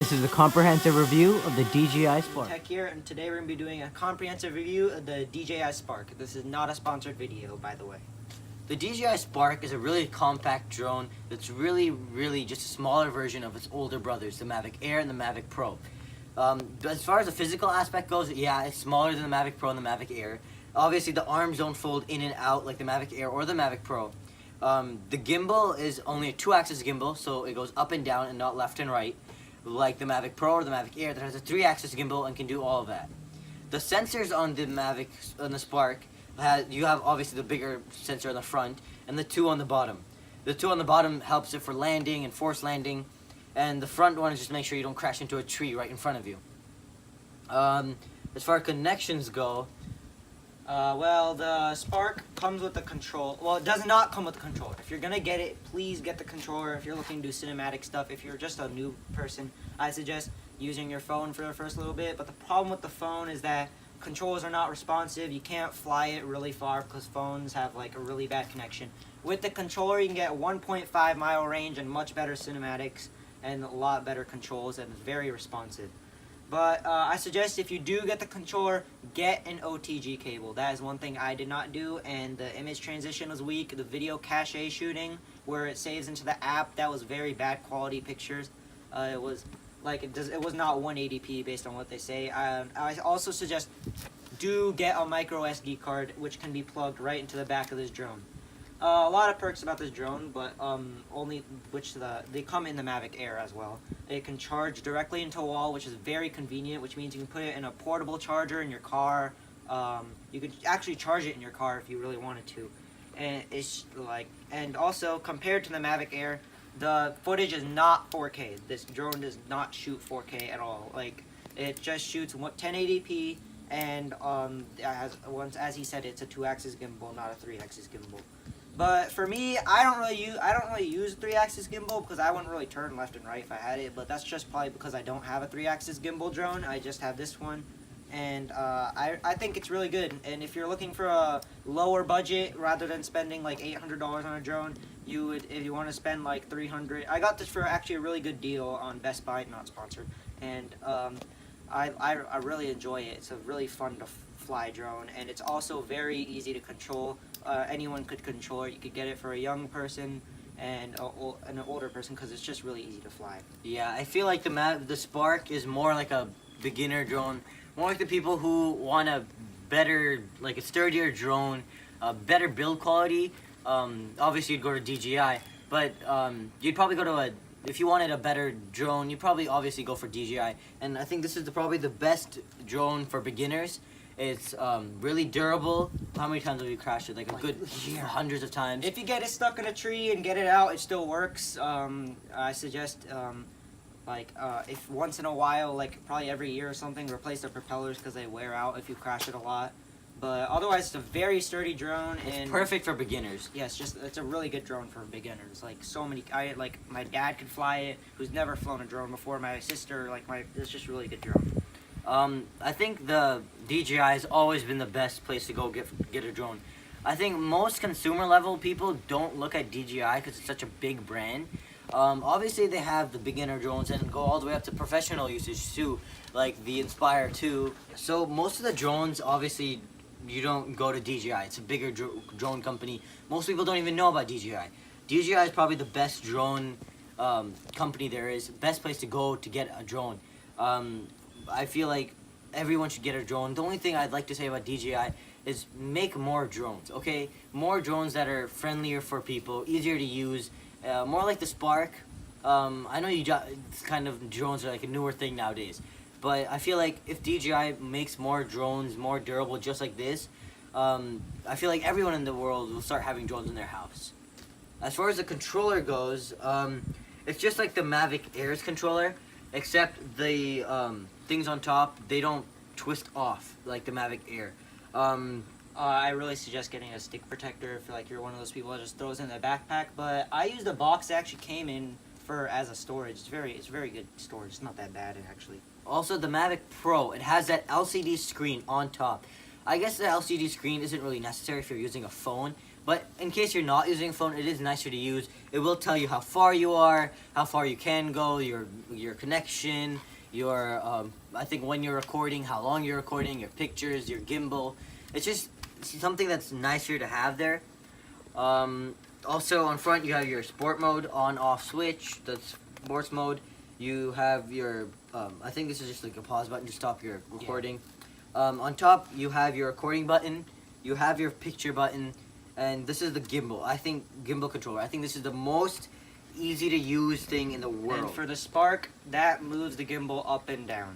This is a comprehensive review of the Dji Spark. Tech here, and today we're going to be doing a comprehensive review of the Dji Spark. This is not a sponsored video, by the way. The Dji Spark is a really compact drone that's really just a smaller version of its older brothers, the Mavic Air and the Mavic Pro. As far as the physical aspect goes, yeah, it's smaller than the Mavic Pro and the Mavic Air. Obviously, the arms don't fold in and out like the Mavic Air or the Mavic Pro. The gimbal is only a 2-axis gimbal, so it goes up and down and not left and right, like the Mavic Pro or the Mavic Air that has a 3-axis gimbal and can do all of that. The sensors on the Spark, you have obviously the bigger sensor on the front and the 2 on the bottom. The 2 on the bottom helps it for landing and force landing, and the front one is just to make sure you don't crash into a tree right in front of you. As far as connections go, well, the Spark comes with the control. Well, it does not come with the controller. If you're gonna get it, please get the controller. If you're looking to do cinematic stuff, if you're just a new person, I suggest using your phone for the first little bit. But the problem with the phone is that controllers are not responsive. You can't fly it really far because phones have like a really bad connection. With the controller, you can get 1.5 mile range and much better cinematics and a lot better controls, and it's very responsive. But I suggest if you do get the controller, get an OTG cable. That is one thing I did not do, and the image transition was weak. The video cache shooting, where it saves into the app, that was very bad quality pictures. It was like it was not 180p based on what they say. I also suggest do get a micro SD card, which can be plugged right into the back of this drone. A lot of perks about this drone, but they come in the Mavic Air as well. It can charge directly into a wall, which is very convenient, which means you can put it in a portable charger in your car. You could actually charge it in your car if you really wanted to. And also compared to the Mavic Air, the footage is not 4K. This drone does not shoot 4K at all. Like, it just shoots 1080p, and as he said, it's a 2-axis gimbal, not a 3-axis gimbal. But for me, I don't really use a 3-axis gimbal because I wouldn't really turn left and right if I had it. But that's just probably because I don't have a 3-axis gimbal drone. I just have this one, and I think it's really good. And if you're looking for a lower budget rather than spending like $800 on a drone, if you want to spend like $300. I got this for actually a really good deal on Best Buy, not sponsored, and I really enjoy it. It's a really fun to fly drone, and it's also very easy to control. Anyone could control it. You could get it for a young person and an older person because it's just really easy to fly. yeah, I feel like the Spark is more like a beginner drone, more like the people who want a better, like a sturdier drone, better build quality. Obviously you'd go to DJI, but you'd probably go to if you wanted a better drone, you'd probably obviously go for DJI. And I think this is probably the best drone for beginners. It's really durable. How many times have you crashed it? Like a good hundreds of times. If you get it stuck in a tree and get it out, it still works. I suggest if once in a while, like probably every year or something, replace the propellers because they wear out if you crash it a lot. But otherwise, it's a very sturdy drone, and it's perfect for beginners. Yes, it's a really good drone for beginners. Like my dad could fly it, who's never flown a drone before. My sister, it's just a really good drone. I think the DJI has always been the best place to go get a drone. I think most consumer level people don't look at DJI because it's such a big brand. Obviously they have the beginner drones and go all the way up to professional usage too, like the Inspire 2. So most of the drones, obviously, you don't go to DJI. It's a bigger drone company. Most people don't even know about DJI. DJI is probably the best drone company there is, best place to go to get a drone. I feel like everyone should get a drone. The only thing I'd like to say about DJI is make more drones, okay? More drones that are friendlier for people, easier to use, more like the Spark. I know it's kind of drones are like a newer thing nowadays, but I feel like if DJI makes more drones, more durable, just like this, I feel like everyone in the world will start having drones in their house. As far as the controller goes, it's just like the Mavic Air's controller, except the things on top, they don't twist off like the Mavic Air. I really suggest getting a stick protector if you're one of those people that just throws it in their backpack. But I used a box that actually came in as a storage. It's very good storage. It's not that bad actually. Also, the Mavic Pro, it has that LCD screen on top. I guess the LCD screen isn't really necessary if you're using a phone, But in case you're not using a phone, it is nicer to use. It will tell you how far you are, how far you can go, your connection, your I think when you're recording, how long you're recording, your pictures, your gimbal. It's just something that's nicer to have there. Also on front you have your sport mode on off switch, the sports mode. You have your I think this is just like a pause button to stop your recording. On top you have your recording button, you have your picture button, and this is the gimbal. I think gimbal controller. I think this is the most easy to use thing in the world. And for the Spark, that moves the gimbal up and down.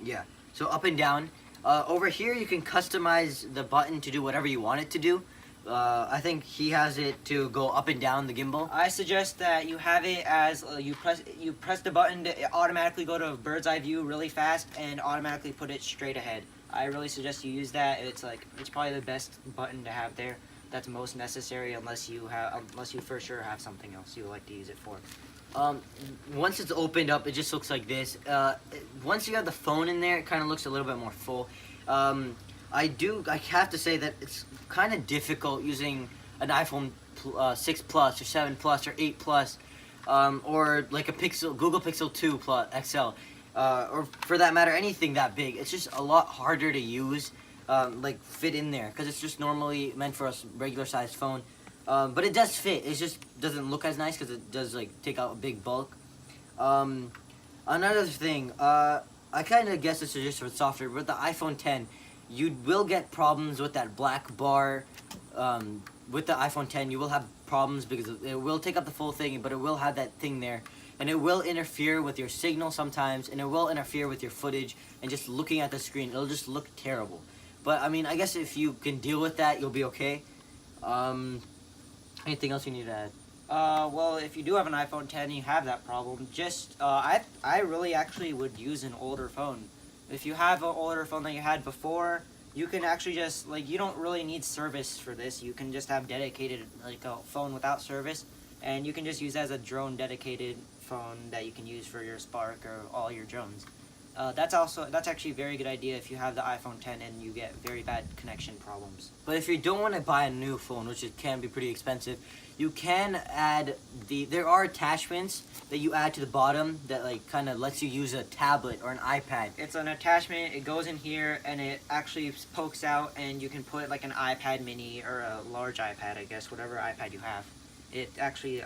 Yeah, so up and down. Over here you can customize the button to do whatever you want it to do. I think he has it to go up and down the gimbal. I suggest that you have it as you press the button to automatically go to bird's eye view really fast and automatically put it straight ahead. I really suggest you use that. It's probably the best button to have there. That's most necessary unless you for sure have something else you would like to use it for. Once it's opened up, it just looks like this. Once you have the phone in there, it kind of looks a little bit more full. I have to say that it's kind of difficult using an iPhone 6 Plus or 7 Plus or 8 Plus, or like a Google Pixel 2 Plus XL, or for that matter anything that big. It's just a lot harder to use, like fit in there, because it's just normally meant for a regular sized phone. But it does fit. It just doesn't look as nice because it does like take out a big bulk. Another thing, I kind of guess this is just for software, but the iPhone 10, you will get problems with that black bar. With the iPhone 10, you will have problems because it will take up the full thing, but it will have that thing there, and it will interfere with your signal sometimes, and it will interfere with your footage, and just looking at the screen, it'll just look terrible. But I mean, I guess if you can deal with that, you'll be okay. Anything else you need to add? Well, if you do have an iPhone 10, you have that problem. Just, I really actually would use an older phone. If you have an older phone that you had before, you can actually just, like, you don't really need service for this. You can just have dedicated, like, a phone without service, and you can just use that as a drone dedicated phone that you can use for your Spark or all your drones. That's actually a very good idea if you have the iPhone 10 and you get very bad connection problems. But if you don't want to buy a new phone, which it can be pretty expensive, you can add there are attachments that you add to the bottom that like kind of lets you use a tablet or an iPad. It's an attachment, it goes in here and it actually pokes out, and you can put like an iPad mini or a large iPad, I guess, whatever iPad you have. It actually,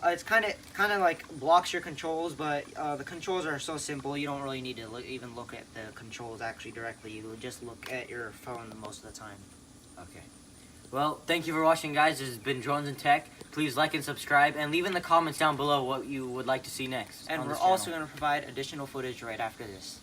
it's kind of like blocks your controls, but the controls are so simple you don't really need to even look at the controls actually directly. You just look at your phone the most of the time. Okay. Well, thank you for watching, guys. This has been Drones and Tech. Please like and subscribe, and leave in the comments down below what you would like to see next. And on we're this also channel. going to provide additional footage right after this.